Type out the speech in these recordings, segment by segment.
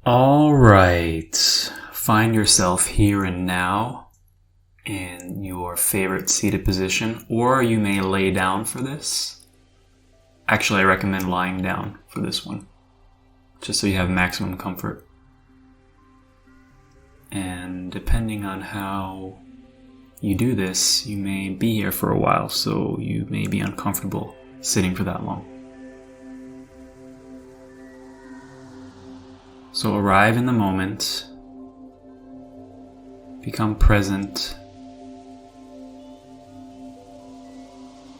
All right. Find yourself here and now in your favorite seated position, or you may lay down for this. Actually, I recommend lying down for this one, just so you have maximum comfort. And depending on how you do this, you may be here for a while, so you may be uncomfortable sitting for that long. So arrive in the moment, become present,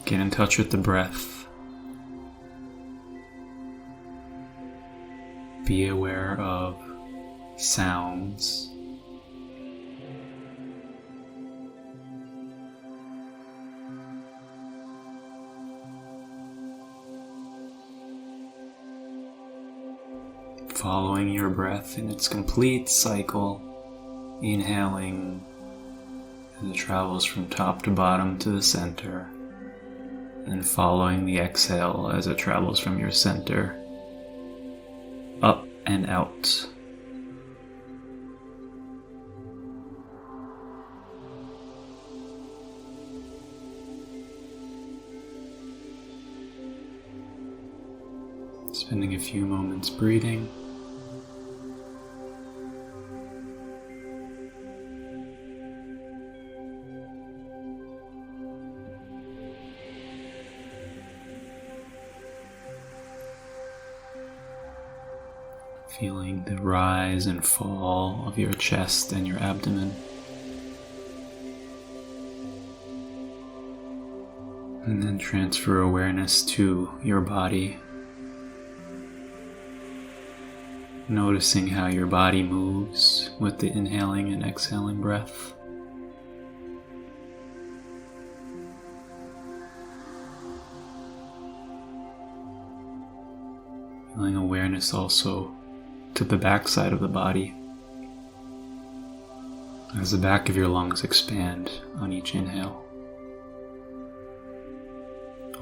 get in touch with the breath, be aware of sounds, following your breath in its complete cycle, inhaling as it travels from top to bottom to the center, and following the exhale as it travels from your center up and out. Spending a few moments breathing. Feeling the rise and fall of your chest and your abdomen. And then transfer awareness to your body. Noticing how your body moves with the inhaling and exhaling breath. Feeling awareness also to the back side of the body as the back of your lungs expand on each inhale.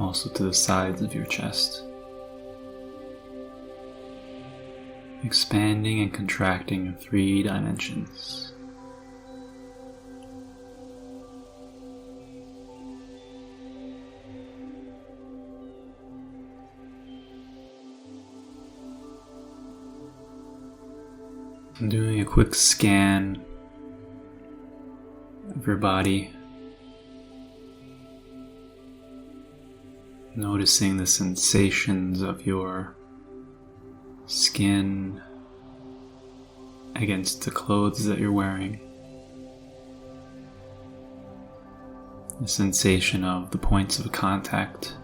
Also to the sides of your chest. Expanding and contracting in 3 dimensions. I'm doing a quick scan of your body, noticing the sensations of your skin against the clothes that you're wearing, the sensation of the points of contact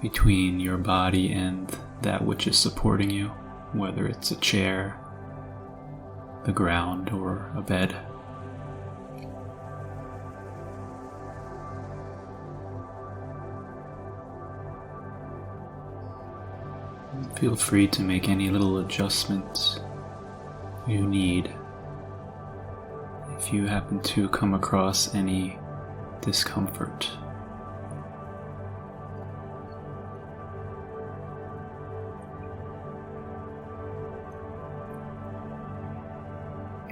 between your body and that which is supporting you, whether it's a chair, the ground, or a bed. Feel free to make any little adjustments you need if you happen to come across any discomfort.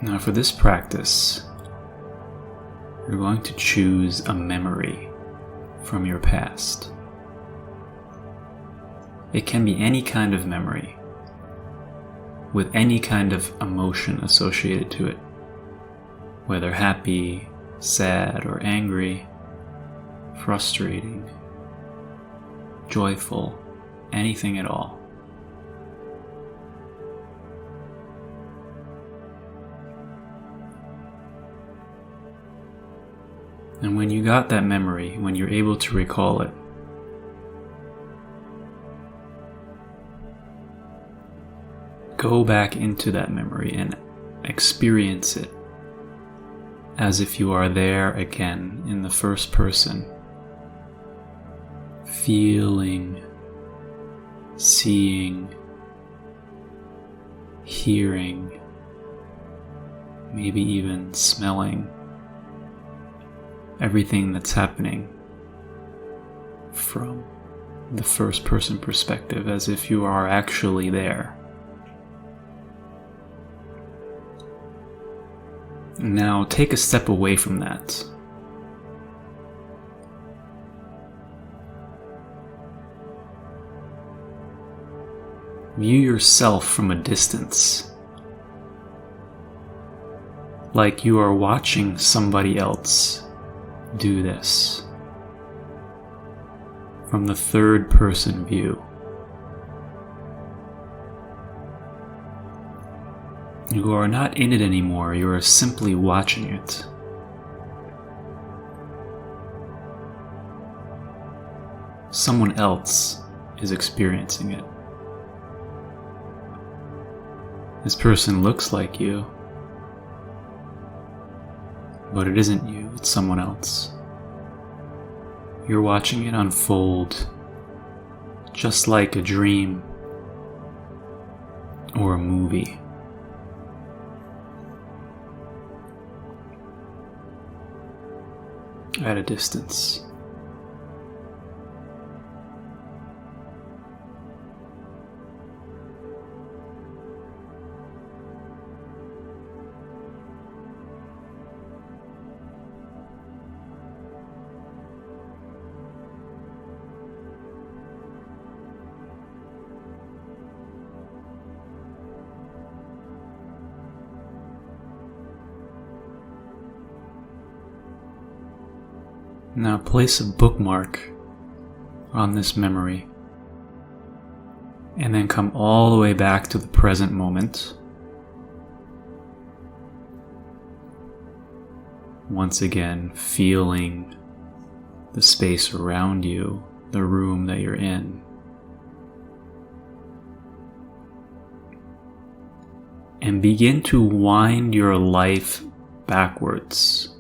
Now for this practice, you're going to choose a memory from your past. It can be any kind of memory, with any kind of emotion associated to it, whether happy, sad, or angry, frustrating, joyful, anything at all. And when you got that memory, when you're able to recall it, go back into that memory and experience it as if you are there again in the first person, feeling, seeing, hearing, maybe even smelling everything that's happening from the first person perspective, as if you are actually there. Now take a step away from that. View yourself from a distance, like you are watching somebody else do this, from the third person view. You are not in it anymore, you are simply watching it. Someone else is experiencing it. This person looks like you, but it isn't you, it's someone else. You're watching it unfold, just like a dream or a movie. At a distance. Now place a bookmark on this memory, and then come all the way back to the present moment. Once again, feeling the space around you, the room that you're in. And begin to wind your life backwards.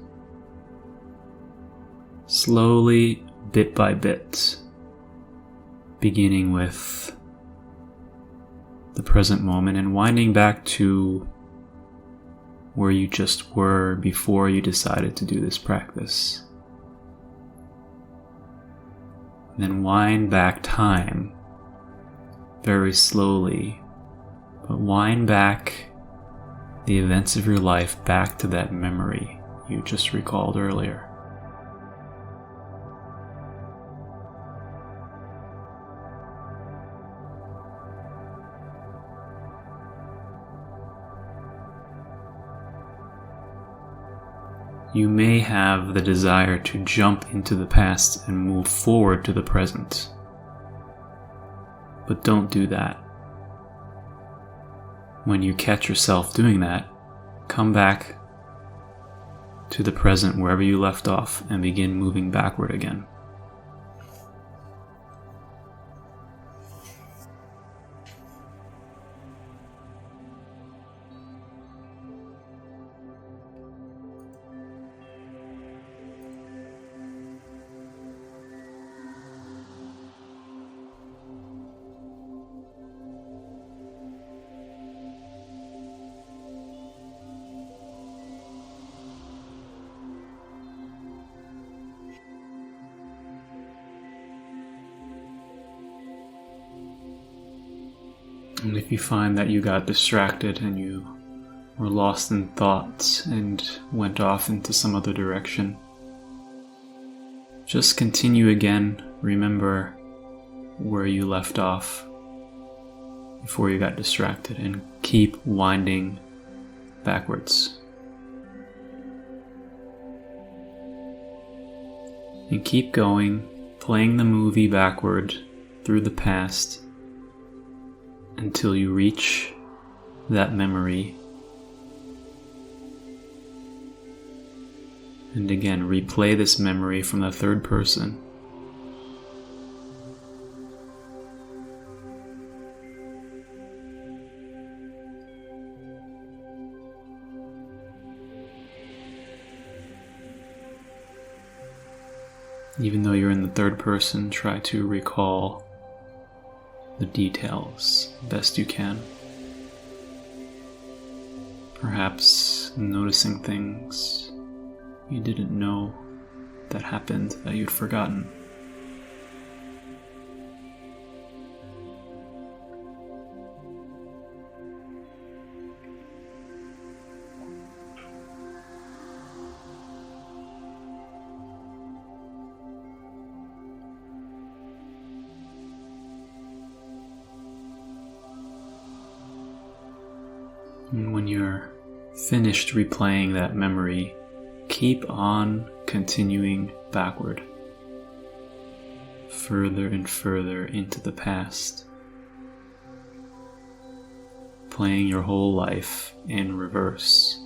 Slowly, bit by bit, beginning with the present moment and winding back to where you just were before you decided to do this practice. Then wind back time very slowly, but wind back the events of your life back to that memory you just recalled earlier. You may have the desire to jump into the past and move forward to the present, but don't do that. When you catch yourself doing that, come back to the present wherever you left off and begin moving backward again. And if you find that you got distracted and you were lost in thoughts and went off into some other direction, just continue again. Remember where you left off before you got distracted and keep winding backwards. And keep going, playing the movie backward through the past until you reach that memory. And again, replay this memory from the third person. Even though you're in the third person, try to recall the details best you can. Perhaps noticing things you didn't know that happened that you'd forgotten. And when you're finished replaying that memory, keep on continuing backward, further and further into the past, playing your whole life in reverse.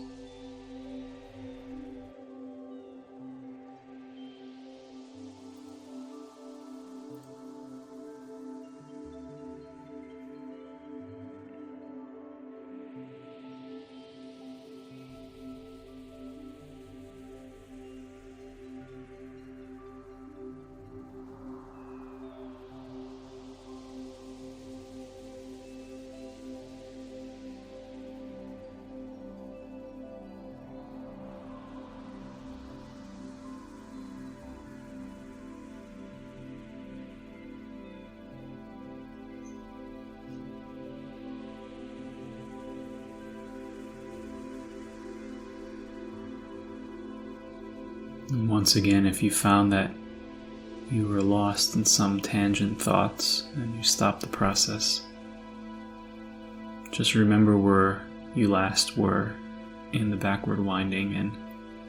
And once again, if you found that you were lost in some tangent thoughts and you stopped the process, just remember where you last were in the backward winding and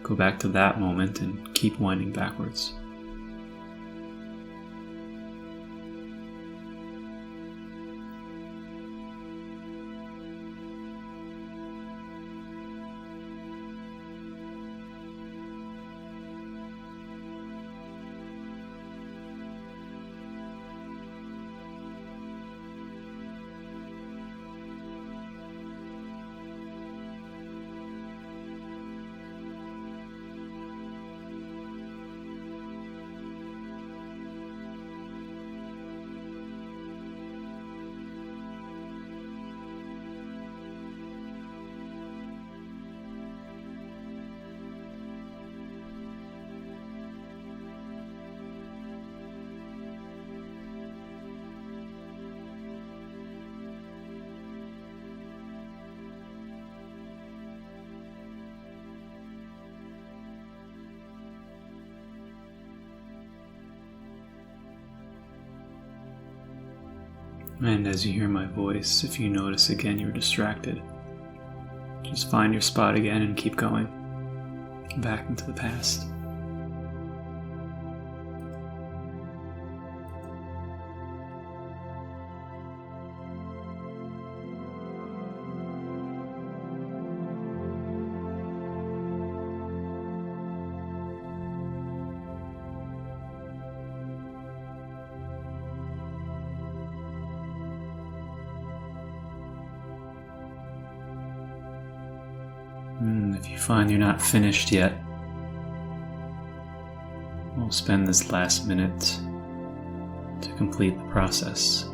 go back to that moment and keep winding backwards. And as you hear my voice, if you notice again you're distracted, just find your spot again and keep going back into the past. If you find you're not finished yet, we'll spend this last minute to complete the process.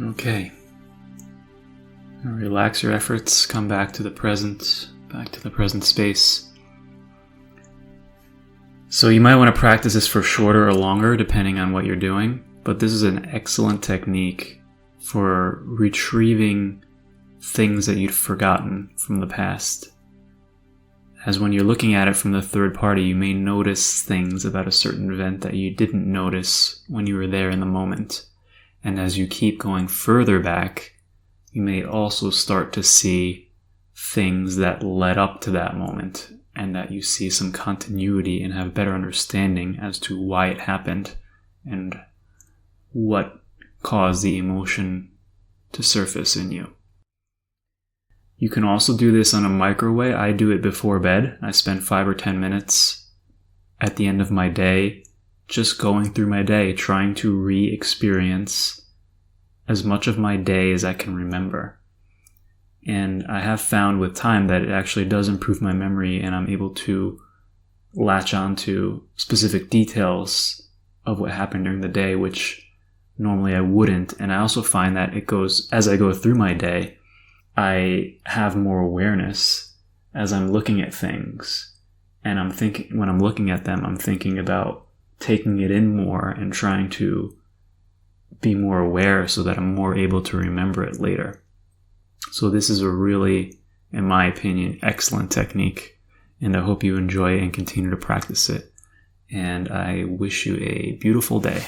Okay. Now relax your efforts, come back to the present space. So you might want to practice this for shorter or longer depending on what you're doing, but this is an excellent technique for retrieving things that you'd forgotten from the past. As when you're looking at it from the third party, you may notice things about a certain event that you didn't notice when you were there in the moment. And as you keep going further back, you may also start to see things that led up to that moment, and that you see some continuity and have a better understanding as to why it happened and what caused the emotion to surface in you. You can also do this on a micro way. I do it before bed. I spend 5 or 10 minutes at the end of my day just going through my day, trying to re-experience as much of my day as I can remember. And I have found with time that it actually does improve my memory, and I'm able to latch on to specific details of what happened during the day, which normally I wouldn't. And I also find that as I go through my day, I have more awareness as I'm looking at things. And when I'm looking at them, I'm thinking about taking it in more and trying to be more aware so that I'm more able to remember it later. So this is a really, in my opinion, excellent technique, and I hope you enjoy and continue to practice it. And I wish you a beautiful day.